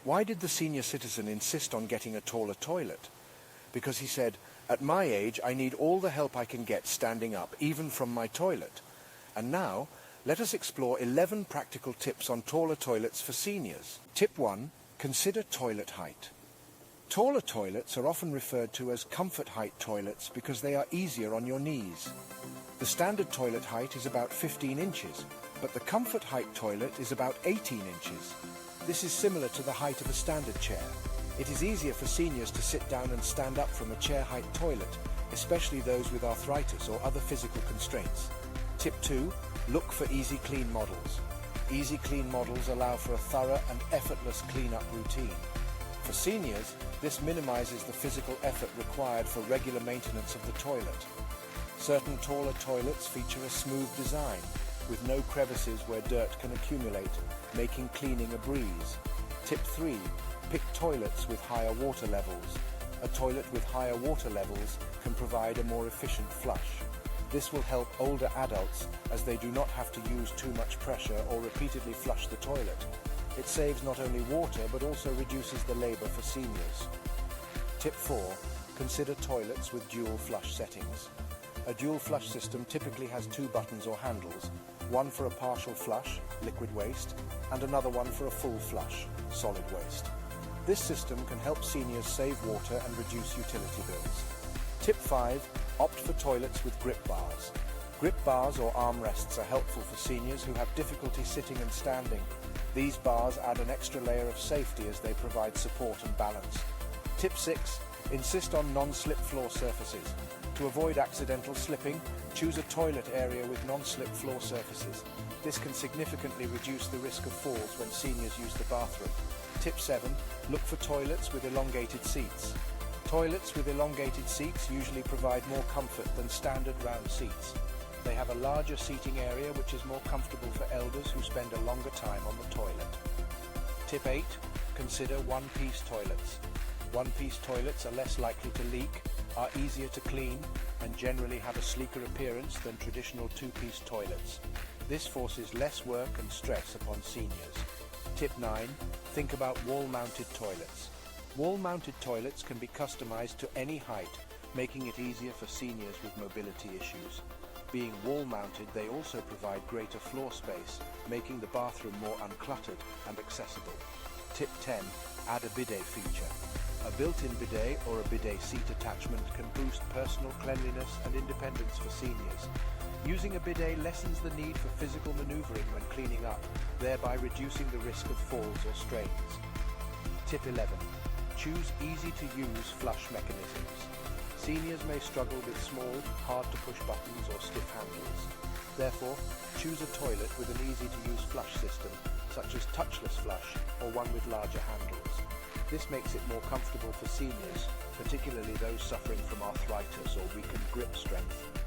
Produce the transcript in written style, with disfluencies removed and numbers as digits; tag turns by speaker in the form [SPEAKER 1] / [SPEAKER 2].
[SPEAKER 1] Why did the senior citizen insist on getting a taller toilet? Because he said, "At my age, I need all the help I can get standing up, even from my toilet." And now, let us explore 11 practical tips on taller toilets for seniors. Tip 1. Consider toilet height. Taller toilets are often referred to as comfort height toilets because they are easier on your knees. The standard toilet height is about 15 inches, but the comfort height toilet is about 18 inches. This is similar to the height of a standard chair. It is easier for seniors to sit down and stand up from a chair height toilet, especially those with arthritis or other physical constraints. Tip 2. Look for easy clean models. Easy clean models allow for a thorough and effortless cleanup routine. For seniors, this minimizes the physical effort required for regular maintenance of the toilet. Certain taller toilets feature a smooth design, with no crevices where dirt can accumulate, making cleaning a breeze. Tip 3. Pick toilets with higher water levels. A toilet with higher water levels can provide a more efficient flush. This will help older adults as they do not have to use too much pressure or repeatedly flush the toilet. It saves not only water but also reduces the labor for seniors. Tip 4. Consider toilets with dual flush settings. A dual flush system typically has 2 buttons or handles, one for a partial flush, liquid waste, and another one for a full flush, solid waste. This system can help seniors save water and reduce utility bills. Tip 5. Opt for toilets with grip bars. Grip bars or armrests are helpful for seniors who have difficulty sitting and standing. These bars add an extra layer of safety as they provide support and balance. Tip 6. Insist on non-slip floor surfaces. To avoid accidental slipping, choose a toilet area with non-slip floor surfaces. This can significantly reduce the risk of falls when seniors use the bathroom. Tip 7. Look for toilets with elongated seats. Toilets with elongated seats usually provide more comfort than standard round seats. They have a larger seating area which is more comfortable for elders who spend a longer time on the toilet. Tip 8. Consider one-piece toilets. One-piece toilets are less likely to leak, are easier to clean, and generally have a sleeker appearance than traditional 2-piece toilets. This forces less work and stress upon seniors. Tip 9. Think about wall-mounted toilets. Wall-mounted toilets can be customized to any height, making it easier for seniors with mobility issues. Being wall-mounted, they also provide greater floor space, making the bathroom more uncluttered and accessible. Tip 10. Add a bidet feature. A built-in bidet or a bidet seat attachment can boost personal cleanliness and independence for seniors. Using a bidet lessens the need for physical maneuvering when cleaning up, thereby reducing the risk of falls or strains. Tip 11. Choose easy-to-use flush mechanisms. Seniors may struggle with small, hard-to-push buttons or stiff handles. Therefore, choose a toilet with an easy-to-use flush system, such as touchless flush or one with larger handles. This makes it more comfortable for seniors, particularly those suffering from arthritis or weakened grip strength.